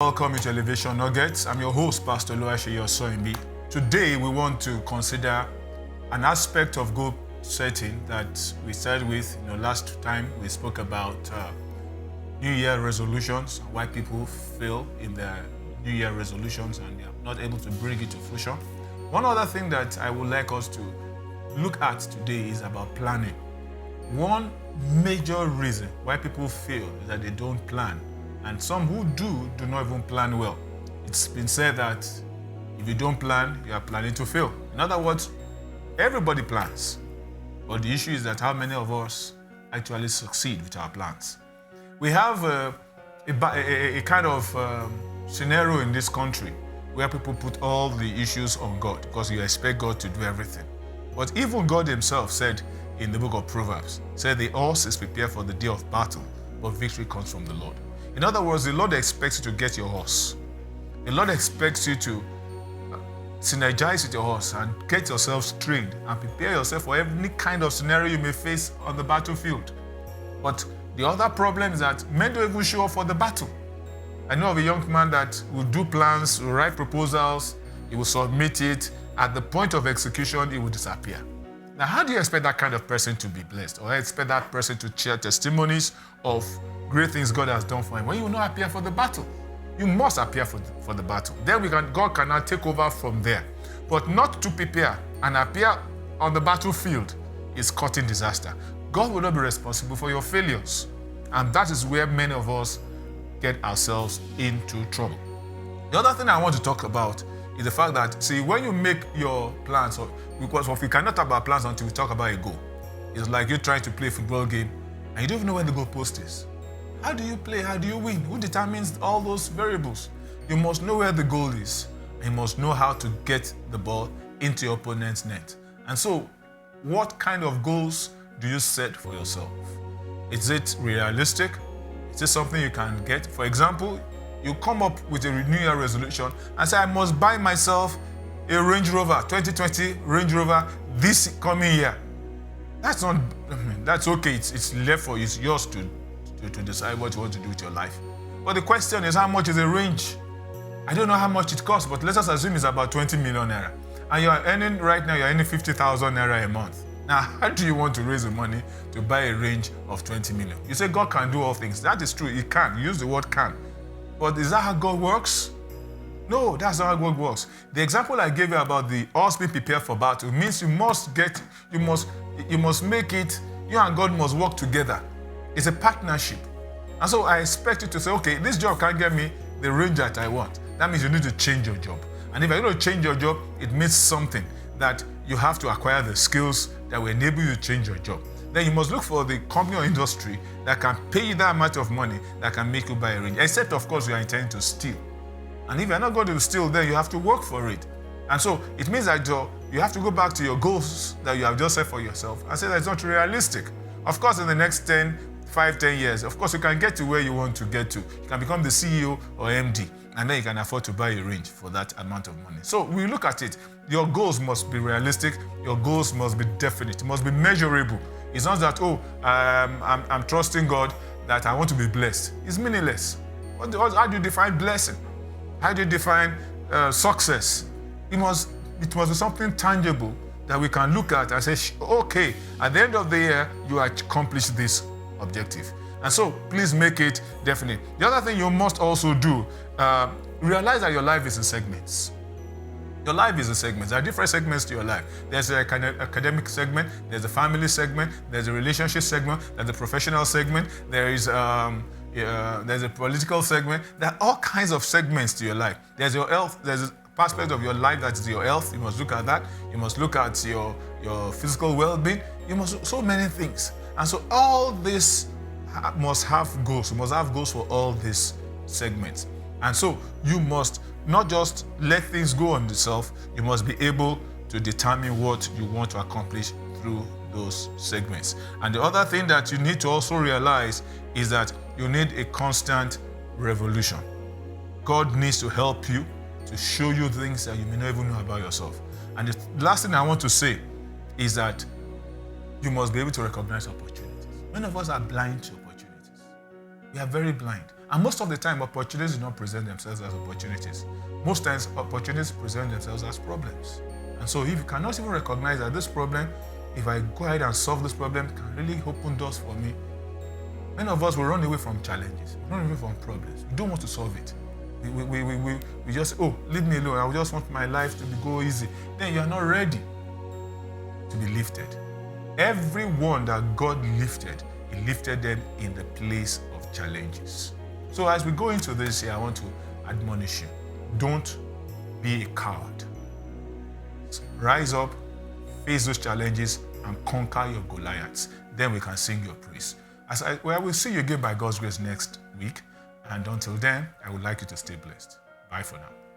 Welcome to Elevation Nuggets. I'm your host, Pastor Seyi Osanyinbi. Today, we want to consider an aspect of goal setting that we started with. Last time we spoke about New Year resolutions, why people fail in their New Year resolutions and they are not able to bring it to fruition. One other thing that I would like us to look at today is about planning. One major reason why people fail is that they don't plan. And some who do not even plan well. It's been said that if you don't plan, you are planning to fail. In other words, everybody plans. But the issue is that how many of us actually succeed with our plans. We have a kind of scenario in this country where people put all the issues on God because you expect God to do everything. But even God himself said in the book of Proverbs, said the horse is prepared for the day of battle, but victory comes from the Lord. In other words, the Lord expects you to get your horse. The Lord expects you to synergize with your horse and get yourself trained and prepare yourself for any kind of scenario you may face on the battlefield. But the other problem is that men don't even show up for the battle. I know of a young man that will do plans, will write proposals, he will submit it. At the point of execution, he will disappear. Now, how do you expect that kind of person to be blessed? Or expect that person to share testimonies of great things God has done for him when you will not appear for the battle? You must appear for the battle. Then God cannot take over from there. But not to prepare and appear on the battlefield is causing disaster. God will not be responsible for your failures. And that is where many of us get ourselves into trouble. The other thing I want to talk about is the fact that, see, when you make your plans, because we cannot talk about plans until we talk about a goal. It's like you trying to play a football game and you don't even know where the goal post is. How do you play? How do you win? Who determines all those variables? You must know where the goal is. You must know how to get the ball into your opponent's net. And so, what kind of goals do you set for yourself? Is it realistic? Is it something you can get? For example, you come up with a New Year resolution and say, I must buy myself a Range Rover, 2020 Range Rover this coming year. That's not, that's okay. It's left for you. It's yours to decide what you want to do with your life. But the question is, how much is a range? I don't know how much it costs, but let's just assume it's about 20 million naira. And you're earning 50,000 naira a month. Now, how do you want to raise the money to buy a range of 20 million? You say God can do all things. That is true. He can. Use the word can. But is that how God works? No, that's not how God works. The example I gave you about the horse being prepared for battle means you must make it, you and God must work together. It's a partnership. And so I expect you to say, okay, this job can't get me the range that I want. That means you need to change your job. And if you're going to change your job, it means something that you have to acquire the skills that will enable you to change your job. Then you must look for the company or industry that can pay you that amount of money that can make you buy a range. Except, of course, you are intending to steal. And if you're not going to steal, then you have to work for it. And so it means that you have to go back to your goals that you have just set for yourself and say that it's not realistic. Of course, in the next 10 years, of course, you can get to where you want to get to. You can become the CEO or MD, and then you can afford to buy a range for that amount of money. So we look at it. Your goals must be realistic. Your goals must be definite. It must be measurable. It's not that, I'm trusting God that I want to be blessed. It's meaningless. How do you define blessing? How do you define success? It must be something tangible that we can look at and say, okay, at the end of the year, you accomplished this objective. And so, please make it definite. The other thing you must also do, realize that your life is in segments. Your life is in segments. There are different segments to your life. There's an academic segment, there's a family segment, there's a relationship segment, there's a professional segment, there's a political segment. There are all kinds of segments to your life. There's your health, there's a aspect of your life that is your health. You must look at that. You must look at your physical well-being. You must so many things. And so all this must have goals. You must have goals for all these segments. And so you must not just let things go on itself, you must be able to determine what you want to accomplish through those segments. And the other thing that you need to also realize is that you need a constant revolution. God needs to help you to show you things that you may not even know about yourself. And the last thing I want to say is that you must be able to recognize opportunities. Many of us are blind to opportunities. We are very blind. And most of the time, opportunities do not present themselves as opportunities. Most times, opportunities present themselves as problems. And so if you cannot even recognize that this problem, if I go ahead and solve this problem, can really open doors for me, many of us will run away from challenges, run away from problems. We don't want to solve it. We just, oh, leave me alone. I just want my life to go easy. Then you are not ready to be lifted. Everyone that God lifted, He lifted them in the place of challenges. So as we go into this here, I want to admonish you. Don't be a coward. Rise up, face those challenges, and conquer your Goliaths. Then we can sing your praise. I will see you again by God's grace next week. And until then, I would like you to stay blessed. Bye for now.